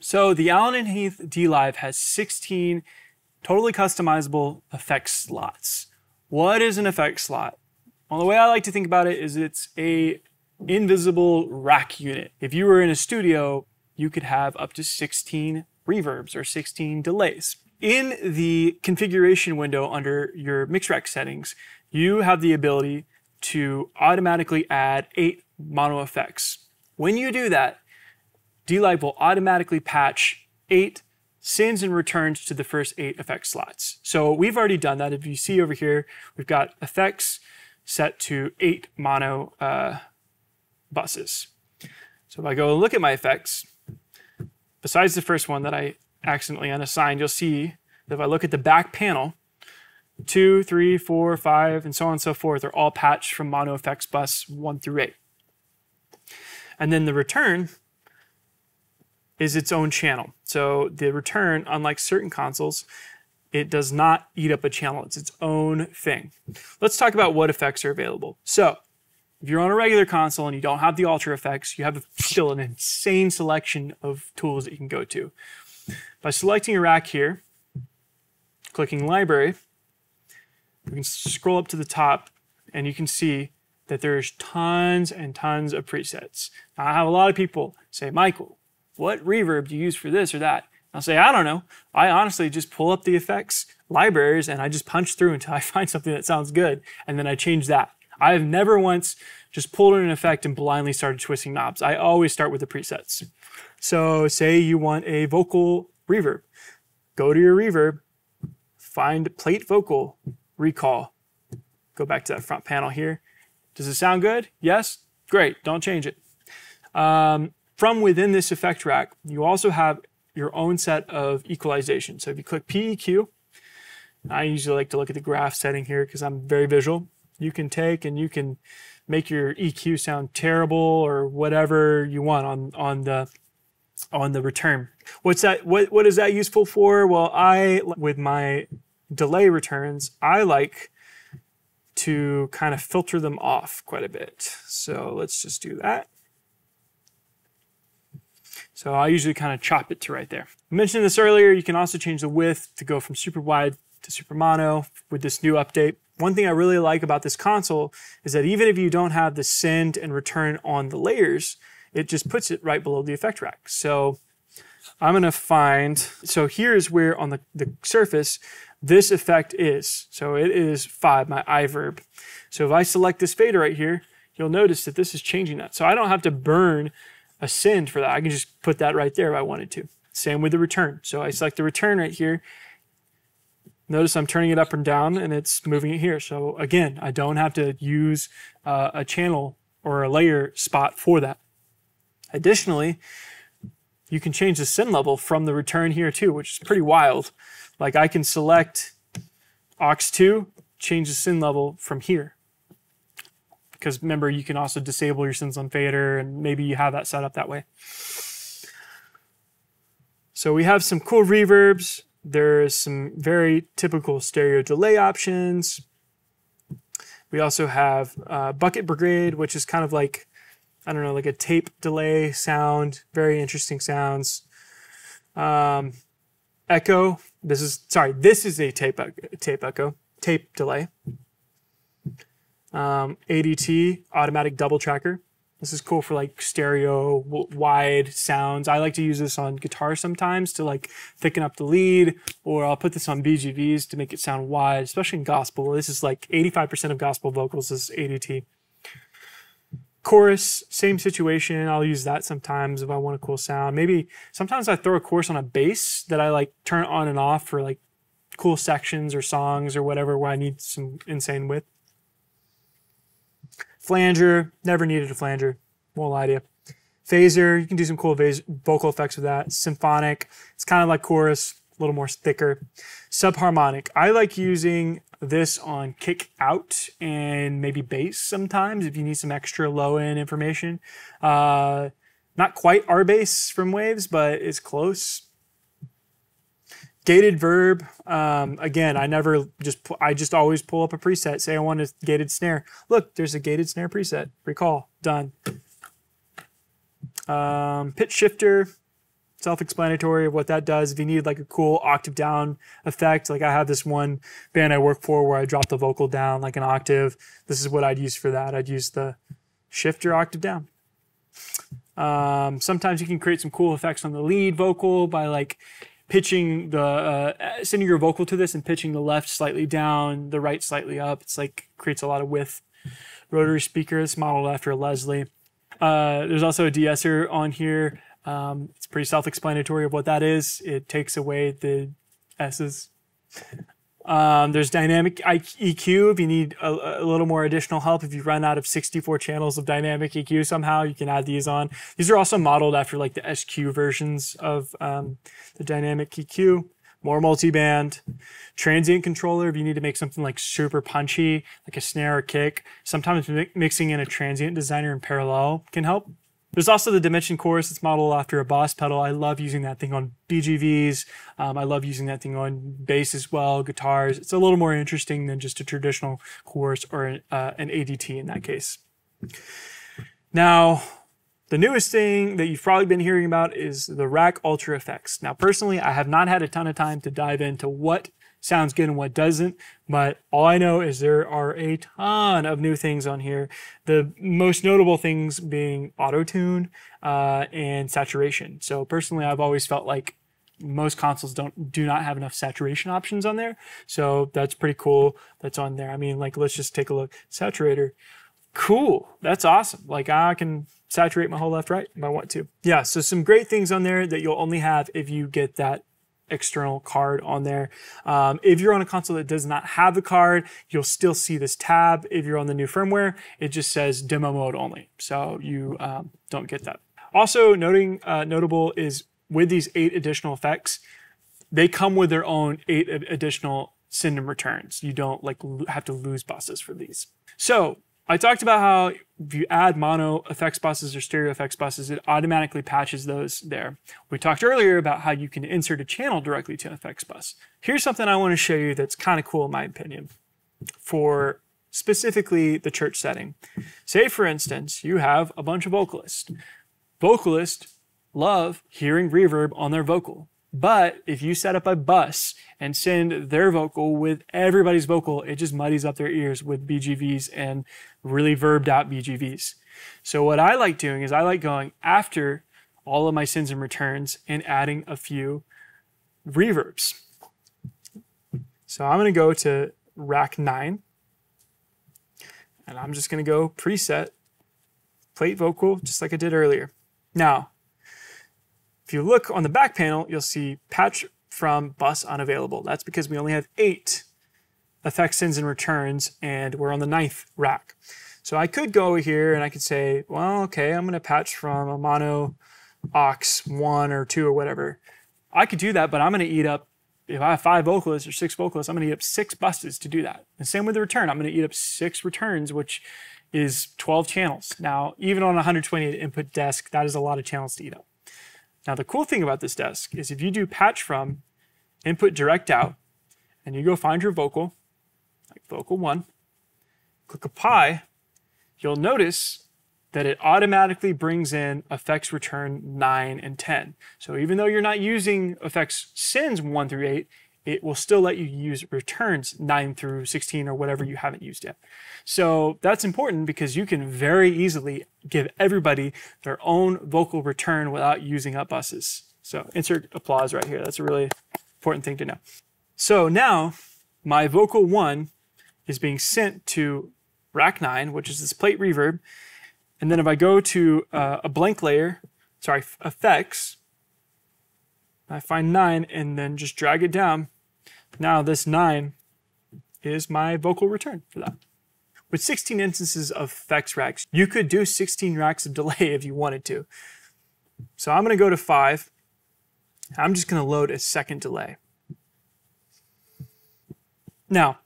So the Allen & Heath dLive has 16 totally customizable effect slots. What is an effect slot? Well, the way I like to think about it is it's a invisible rack unit. If you were in a studio, you could have up to 16 reverbs or 16 delays. In the configuration window under your mix rack settings, you have the ability to automatically add 8 mono effects. When you do that, dLive will automatically patch 8 sends and returns to the first 8 effect slots. So we've already done that. If you see over here, we've got effects set to 8 mono buses. So if I go look at my effects, besides the first one that I accidentally unassigned, you'll see that if I look at the back panel, 2, 3, 4, 5, and so on and so forth are all patched from mono effects bus 1 through 8. And then the return is its own channel. So the return, unlike certain consoles, it does not eat up a channel. It's its own thing. Let's talk about what effects are available. So if you're on a regular console and you don't have the Ultra effects, you have still an insane selection of tools that you can go to. By selecting a rack here, clicking library, we can scroll up to the top and you can see that there's tons and tons of presets. Now, I have a lot of people say, Michael, what reverb do you use for this or that? I'll say, I don't know. I honestly just pull up the effects libraries and I just punch through until I find something that sounds good, and then I change that. I have never once just pulled in an effect and blindly started twisting knobs. I always start with the presets. So say you want a vocal reverb. Go to your reverb, find plate vocal, recall. Go back to that front panel here. Does it sound good? Yes? Great, don't change it. From within this effect rack, you also have your own set of equalization. So if you click PEQ, I usually like to look at the graph setting here because I'm very visual. You can take and you can make your EQ sound terrible or whatever you want on the return. What is that useful for? Well, with my delay returns, I like to kind of filter them off quite a bit. So let's just do that. So I usually kind of chop it to right there. I mentioned this earlier, you can also change the width to go from super wide to super mono with this new update. One thing I really like about this console is that even if you don't have the send and return on the layers, it just puts it right below the effect rack. So I'm gonna find, so here's where on the surface, this effect is. So it is 5, my iVerb. So if I select this fader right here, you'll notice that this is changing that. So I don't have to burn a send for that. I can just put that right there if I wanted to. Same with the return. So I select the return right here. Notice I'm turning it up and down and it's moving it here. So again, I don't have to use a channel or a layer spot for that. Additionally, you can change the send level from the return here too, which is pretty wild. Like I can select aux 2, change the send level from here. Because remember, you can also disable your sends on fader, and maybe you have that set up that way. So we have some cool reverbs. There's some very typical stereo delay options. We also have Bucket Brigade, which is kind of like, I don't know, like a tape delay sound. Very interesting sounds. Echo. This is a tape echo, tape delay. ADT, automatic double tracker. This is cool for like stereo wide sounds. I like to use this on guitar sometimes to like thicken up the lead, or I'll put this on BGVs to make it sound wide, especially in gospel. This is like 85% of gospel vocals is ADT. Chorus, same situation. I'll use that sometimes if I want a cool sound. Maybe sometimes I throw a chorus on a bass that I like turn on and off for like cool sections or songs or whatever where I need some insane width. Flanger, never needed a flanger, won't lie to you. Phaser, you can do some cool vocal effects with that. Symphonic, it's kind of like chorus, a little more thicker. Subharmonic, I like using this on kick out and maybe bass sometimes if you need some extra low end information. Not quite R bass from Waves, but it's close. Gated verb, again, I just always pull up a preset. Say I want a gated snare. Look, there's a gated snare preset. Recall, done. Pitch shifter, self-explanatory of what that does. If you need like a cool octave down effect, like I have this one band I work for where I drop the vocal down like an octave. This is what I'd use for that. I'd use the shift your octave down. Sometimes you can create some cool effects on the lead vocal by like pitching the, sending your vocal to this and pitching the left slightly down, the right slightly up. It's like creates a lot of width. Rotary speakers modeled after a Leslie. There's also a de-esser on here. It's pretty self-explanatory of what that is. It takes away the S's. There's dynamic EQ if you need a little more additional help. If you run out of 64 channels of dynamic EQ somehow, you can add these on. These are also modeled after like the SQ versions of the dynamic EQ. More multiband. Transient controller if you need to make something like super punchy, like a snare or kick. Sometimes mixing in a transient designer in parallel can help. There's also the Dimension Chorus. It's modeled after a Boss pedal. I love using that thing on BGVs. I love using that thing on bass as well, guitars. It's a little more interesting than just a traditional chorus or an ADT in that case. Now, the newest thing that you've probably been hearing about is the Rack Ultra effects. Now, personally, I have not had a ton of time to dive into what sounds good and what doesn't, but all I know is there are a ton of new things on here. The most notable things being auto-tune and saturation. So personally, I've always felt like most consoles do not have enough saturation options on there. So that's pretty cool that's on there. I mean, like, let's just take a look. Saturator. Cool. That's awesome. Like, I can saturate my whole left, right if I want to. Yeah, so some great things on there that you'll only have if you get that external card on there. If you're on a console that does not have the card, you'll still see this tab. If you're on the new firmware, it just says demo mode only. So you don't get that. Also notable is with these 8 additional effects, they come with their own 8 additional send and returns. You don't like have to lose buses for these. So I talked about how if you add mono effects buses or stereo effects buses, it automatically patches those there. We talked earlier about how you can insert a channel directly to an effects bus. Here's something I want to show you that's kind of cool in my opinion for specifically the church setting. Say, for instance, you have a bunch of vocalists. Vocalists love hearing reverb on their vocal. But if you set up a bus and send their vocal with everybody's vocal, it just muddies up their ears with BGVs and really verbed out BGVs. So what I like doing is I like going after all of my sends and returns and adding a few reverbs. So I'm going to go to rack 9 and I'm just going to go preset plate vocal just like I did earlier. Now, if you look on the back panel, you'll see patch from bus unavailable. That's because we only have 8 effect sends and returns, and we're on the 9th rack. So I could go over here and I could say, well, okay, I'm going to patch from a mono aux 1 or 2 or whatever. I could do that, but I'm going to eat up, if I have 5 vocalists or 6 vocalists, I'm going to eat up 6 buses to do that. And same with the return. I'm going to eat up 6 returns, which is 12 channels. Now, even on a 128 input desk, that is a lot of channels to eat up. Now, the cool thing about this desk is if you do patch from input direct out and you go find your vocal, like vocal 1, click apply, you'll notice that it automatically brings in effects return 9 and 10. So even though you're not using effects sends 1 through 8, it will still let you use returns 9 through 16 or whatever you haven't used yet. So that's important because you can very easily give everybody their own vocal return without using up buses. So insert applause right here. That's a really important thing to know. So now my vocal 1 is being sent to rack 9, which is this plate reverb. And then if I go to a blank layer, sorry, effects, I find 9 and then just drag it down. Now this 9 is my vocal return for that. With 16 instances of effects racks, you could do 16 racks of delay if you wanted to. So I'm going to go to 5. I'm just going to load a second delay. Now,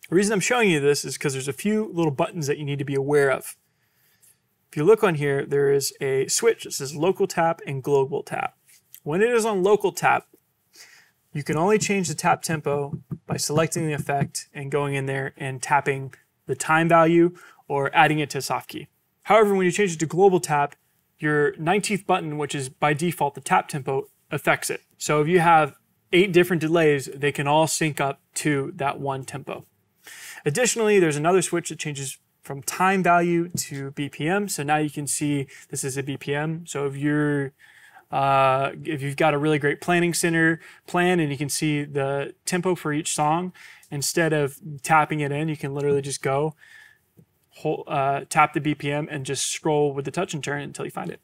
the reason I'm showing you this is because there's a few little buttons that you need to be aware of. If you look on here, there is a switch that says local tap and global tap. When it is on local tap, you can only change the tap tempo by selecting the effect and going in there and tapping the time value or adding it to soft key. However, when you change it to global tap, your 19th button, which is by default the tap tempo, affects it. So if you have 8 different delays, they can all sync up to that one tempo. Additionally, there's another switch that changes from time value to BPM. So now you can see this is a BPM. So if you've got a really great planning center plan and you can see the tempo for each song, instead of tapping it in, you can literally just go tap the BPM and just scroll with the touch and turn until you find it.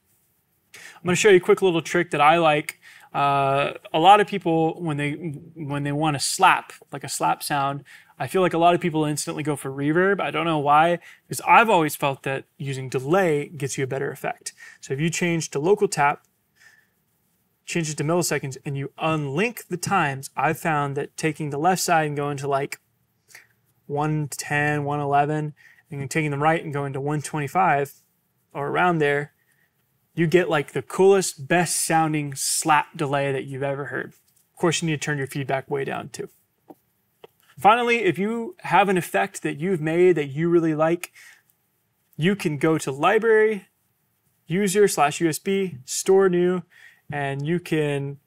I'm going to show you a quick little trick that I like. A lot of people, when they want to slap, like a slap sound, I feel like a lot of people instantly go for reverb. I don't know why, because I've always felt that using delay gets you a better effect. So if you change to local tap, change it to milliseconds, and you unlink the times, I've found that taking the left side and going to like 110, 111, and taking the right and going to 125 or around there, you get like the coolest, best sounding slap delay that you've ever heard. Of course, you need to turn your feedback way down too. Finally, if you have an effect that you've made that you really like, you can go to Library, User/USB, Store New, and you can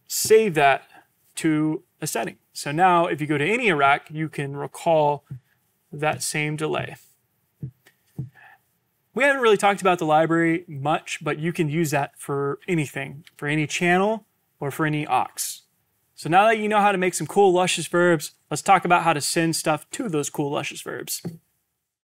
save that to a setting. So now if you go to any rack, you can recall that same delay. We haven't really talked about the library much, but you can use that for anything, for any channel or for any aux. So now that you know how to make some cool luscious verbs, let's talk about how to send stuff to those cool luscious verbs.